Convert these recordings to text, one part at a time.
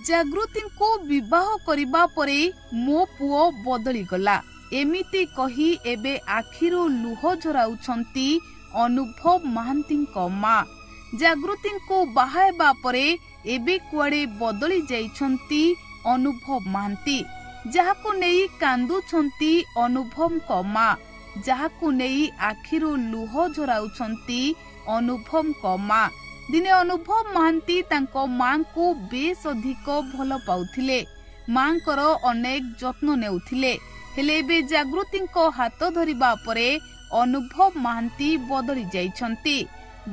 ଜାଗୃତିଙ୍କୁ ବିବାହ କରିବା ପରେ ମୋ ପୁଅ ବଦଳିଗଲା ଏମିତି କହି ଏବେ ଆଖିରୁ ଲୁହ ଝରାଉଛନ୍ତି ଅନୁଭବ ମହାନ୍ତିଙ୍କ ମା। ଜାଗୃତିଙ୍କୁ ବାହା ହେବା ପରେ ଏବେ କୁଆଡ଼େ ବଦଳି ଯାଇଛନ୍ତି ଅନୁଭବ ମହାନ୍ତି, ଯାହାକୁ ନେଇ କାନ୍ଦୁଛନ୍ତି ଅନୁଭବଙ୍କ ମା, ଯାହାକୁ ନେଇ ଆଖିରୁ ଲୁହ ଝରାଉଛନ୍ତି ଅନୁଭବଙ୍କ ମା। ଦିନେ ଅନୁଭବ ମହାନ୍ତି ତାଙ୍କ ମାଙ୍କୁ ବେଶ ଅଧିକ ଭଲ ପାଉଥିଲେ, ମାଙ୍କର ଅନେକ ଯତ୍ନ ନେଉଥିଲେ। ହେଲେ ଏବେ ଜାଗୃତିଙ୍କ ହାତ ଧରିବା ପରେ ଅନୁଭବ ମହାନ୍ତି ବଦଳି ଯାଇଛନ୍ତି,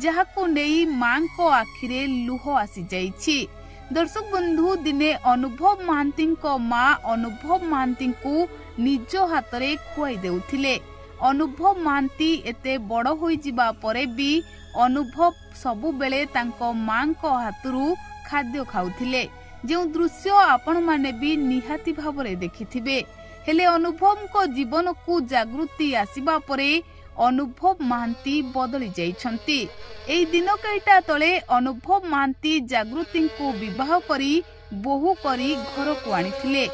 ଯାହାକୁ ନେଇ ମାଙ୍କ ଆଖିରେ ଲୁହ ଆସିଯାଇଛି। ଦର୍ଶକ ବନ୍ଧୁ, ଦିନେ ଅନୁଭବ ମହାନ୍ତିଙ୍କ ମା ଅନୁଭବ ମହାନ୍ତିଙ୍କୁ ନିଜ ହାତରେ ଖୁଆଇ ଦେଉଥିଲେ। ଅନୁଭବ ମହାନ୍ତି ଏତେ ବଡ଼ ହୋଇଯିବା ପରେ ବି ଅନୁଭବ ସବୁବେଳେ ତାଙ୍କ ମାଙ୍କ ହାତରୁ ଖାଦ୍ୟ ଖାଉଥିଲେ, ଯେଉଁ ଦୃଶ୍ୟ ଆପଣମାନେ ବି ନିହାତି ଭାବରେ ଦେଖିଥିବେ। ହେଲେ ଅନୁଭବଙ୍କ ଜୀବନକୁ ଜାଗୃତି ଆସିବା ପରେ ଅନୁଭବ ମହାନ୍ତି ବଦଳି ଯାଇଛନ୍ତି। ଏହି ଦିନ କେଇଟା ତଳେ ଅନୁଭବ ମହାନ୍ତି ଜାଗୃତିଙ୍କୁ ବିବାହ କରି ବୋହୂ କରି ଘରକୁ ଆଣିଥିଲେ,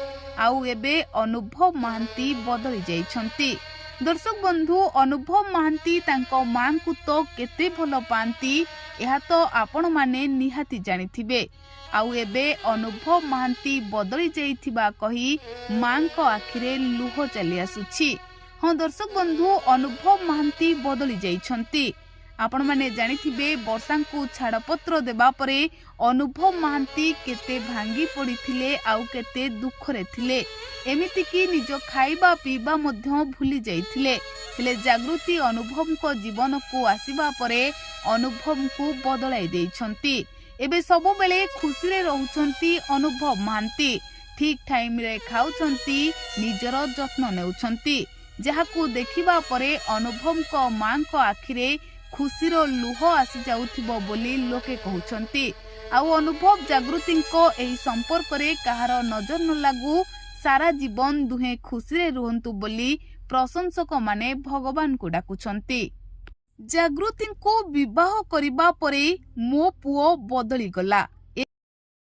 ଆଉ ଏବେ ଅନୁଭବ ମହାନ୍ତି ବଦଳି ଯାଇଛନ୍ତି। ଦର୍ଶକ ବନ୍ଧୁ, ଅନୁଭବ ମହାନ୍ତି ତାଙ୍କ ମାଙ୍କୁ ତ କେତେ ଭଲ ପାଆନ୍ତି ଏହା ତ ଆପଣମାନେ ନିହାତି ଜାଣିଥିବେ। ଆଉ ଏବେ ଅନୁଭବ ମହାନ୍ତି ବଦଳି ଯାଇଥିବା କହି ମାଙ୍କ ଆଖିରେ ଲୁହ ଚାଲି ଆସୁଛି। ହଁ ଦର୍ଶକ ବନ୍ଧୁ, ଅନୁଭବ ମହାନ୍ତି ବଦଳି ଯାଇଛନ୍ତି। ଆପଣମାନେ ଜାଣିଥିବେ, ବର୍ଷାଙ୍କୁ ଛାଡ଼ପତ୍ର ଦେବା ପରେ ଅନୁଭବ ମହାନ୍ତି କେତେ ଭାଙ୍ଗି ପଡ଼ିଥିଲେ, ଆଉ କେତେ ଦୁଃଖରେ ଥିଲେ। ଏମିତିକି ନିଜ ଖାଇବା ପିଇବା ମଧ୍ୟ ଭୁଲି ଯାଇଥିଲେ। ହେଲେ ଜାଗୃତି ଅନୁଭବଙ୍କ ଜୀବନକୁ ଆସିବା ପରେ ଅନୁଭବଙ୍କୁ ବଦଳାଇ ଦେଇଛନ୍ତି। ଏବେ ସବୁବେଳେ ଖୁସିରେ ରହୁଛନ୍ତି ଅନୁଭବ ମହାନ୍ତି, ଠିକ୍ ଟାଇମରେ ଖାଉଛନ୍ତି, ନିଜର ଯତ୍ନ ନେଉଛନ୍ତି, ଯାହାକୁ ଦେଖିବା ପରେ ଅନୁଭବଙ୍କ ମାଙ୍କ ଆଖିରେ ଖୁସିର ଲୁହ ଆସିଯାଉଥିବ ବୋଲି ଲୋକେ କହୁଛନ୍ତି। ଆଉ ଅନୁଭବ ଜାଗୃତିଙ୍କ ଏହି ସମ୍ପର୍କରେ କାହାର ନଜର ନ ଲାଗୁ, ସାରା ଜୀବନ ଦୁହେଁ ଖୁସିରେ ରୁହନ୍ତୁ ବୋଲି ପ୍ରଶଂସକମାନେ ଭଗବାନଙ୍କୁ ଡାକୁଛନ୍ତି। ଜାଗୃତିଙ୍କୁ ବିବାହ କରିବା ପରେ ମୋ ପୁଅ ବଦଳିଗଲା